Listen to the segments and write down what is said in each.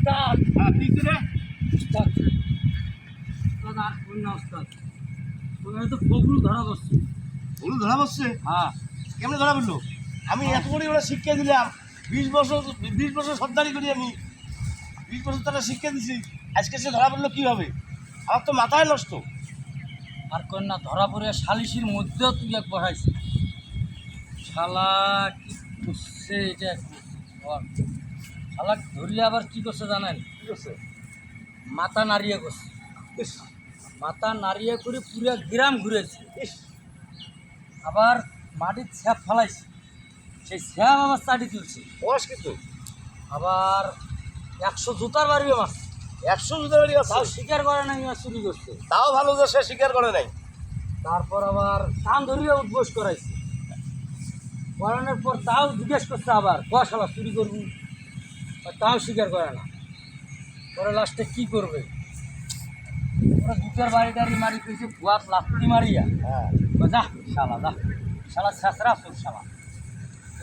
উস্তাদ হ্যাঁ কি করে উস্তাদ উস্তাদ আর কোন না উস্তাদ ওখানে তো বগলু ধরা বসছে। বলু ধরা বসছে? হ্যাঁ কেমনে ধরা পড়লো? আমি এত করে ওরা শিক্ষা দিলাম, 20 বছর সর্দারি করি আমি, 20 বছর তারা শিক্ষা দিছি, আজকে সে ধরা পড়লো কীভাবে? আমার তো মাথায় নষ্ট। আর কোন না ধরা পড়ে সালিশির মধ্যেও তুই এক বসাইছিস। শালা কি করছে এটা বল। শালা ধরলে আবার কি করছে জানেন? কি করছে? মাথা নাড়িয়ে করছে। ইস মাথা নাড়িয়ে করে পুরো গ্রাম ঘুরেছে। ইস আবার মাটির ছ্যাপ ফেলাইছে, সেই ছ্যাপ আবার চাটি তুলছে। বস কিন্তু আবার 100 জুতার বাড়িও মারছে। 100 জুতো বাড়ি আছে, তাও স্বীকার করে নাই চুরি করছে। তাও ভালো যে সে স্বীকার করে নাই। তারপর আবার কান ধরিয়ে উদ্বোস করাইছে। করানোর পর তাও জিজ্ঞেস করছে আবার শালা চুরি করবি, তাও স্বীকার করে না। পরে লাস্টে কি করবে, ওরা জুতার বাড়ি টাড়ি মারি পেয়েছে, ভুয়া লাত্তি মারিয়া হ্যাঁ যা শালা যা শালা ছেঁচড়া চোর শালা।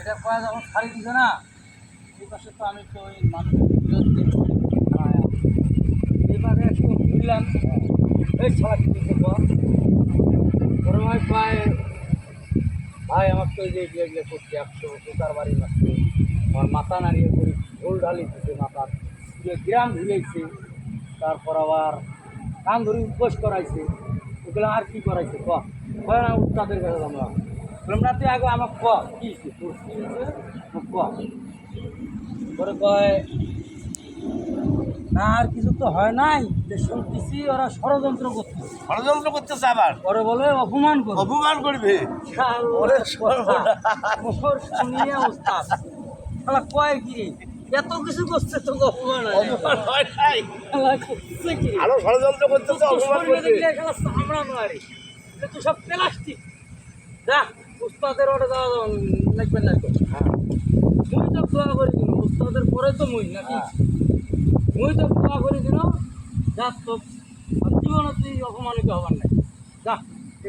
এটা কয়া যখন ছাড়ি দিছে না, এই পাশে তো আমি তো ওই মানুষ এইভাবে একটু ঘুরলাম, এই ছাড়া কি দিতে পরে ভাই ভাই ভাই আমার তো এই যে এগুলো করছে 100 জুতার বাড়ি মারছে, আমার মাথা নাড়িয়ে করি ঢোল ঢালি দিচ্ছে, মাথার পুরো গ্রাম ঘুরেছে। তারপর আবার কান ধরে উদ্বোস করাইছে। ওগুলো আর কি করাইছে কয় না উস্তাদের কাছে আমরা বললাম না তুই আগে আমার কি হয়েছে তোর কি হয়েছে পরে কয় না আর কিছু তো হয় নাই, যে শুনতেছি ওরা ষড়যন্ত্র করতেছে। ষড়যন্ত্র করতেছে আবার, পরে বলে অপমান করবে, অপমান করবে। ওরে শুনিয়ে উস্তাদ শালা কয় কি এত কিছু করছে তো অপমান অপমান হয় নাই, শালা করছে কি আরো ষড়যন্ত্র করতেছে, অপমান করবে। আমরা নয় তুই সব প্লাস্টিক যা উস্তাদের ওটা লাগবে না তো। হ্যাঁ মুই তো দোয়া করে দিল উস্তাদের পরে তো মুই নাকি মুই তো দোয়া করে দিল যা তো জীবনে তুই অপমানিত হবার নাই যা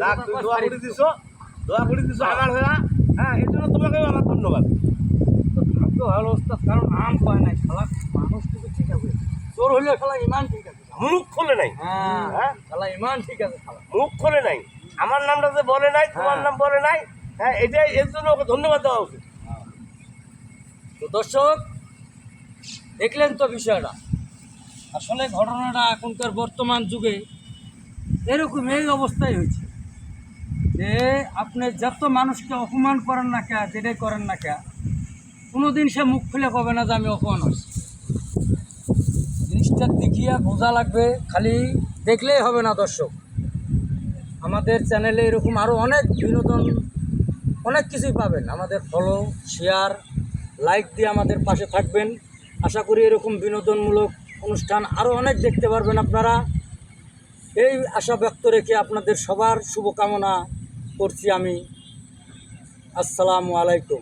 যাক, তুমি দোয়া করে দিছো, দোয়া করে দিছো আমার হয়ে। হ্যাঁ এই জন্য তোমাকে আমার ধন্যবাদ। ভাগ্য ভালো উস্তাদ, কারণ নাম কয় নাই শালা মানুষ কিন্তু ঠিক আছে, তোর হইলে শালা ইমান ঠিক আছে। মুখ খোলে নাই, হ্যাঁ হ্যাঁ শালা ইমান ঠিক আছে শালা। মুখ খোলে নাই, আমার নামটা যে বলে নাই, তোমার নাম বলে নাই। হ্যাঁ এটাই, এর জন্য ওকে ধন্যবাদ দেওয়া উচিত। তো দর্শক দেখলেন তো বিষয়টা, আসলে ঘটনাটা এখনকার বর্তমান যুগে এরকম এই অবস্থায় হয়েছে যে আপনি যত মানুষকে অপমান করেন না কে, যেটাই করেন না কে, কোনোদিন সে মুখ খুলে পাবে না যে আমি অপমান হচ্ছি। জিনিসটা দেখিয়া বোঝা লাগবে, খালি দেখলেই হবে না দর্শক। আমাদের চ্যানেলে এরকম আরও অনেক বিনোদন অনেক কিছুই পাবেন, আমাদের ফলো শেয়ার লাইক দিয়ে আমাদের পাশে থাকবেন। আশা করি এরকম বিনোদনমূলক অনুষ্ঠান আরও অনেক দেখতে পারবেন আপনারা। এই আশা ব্যক্ত রেখে আপনাদের সবার শুভকামনা করছি আমি। আসসালামু আলাইকুম।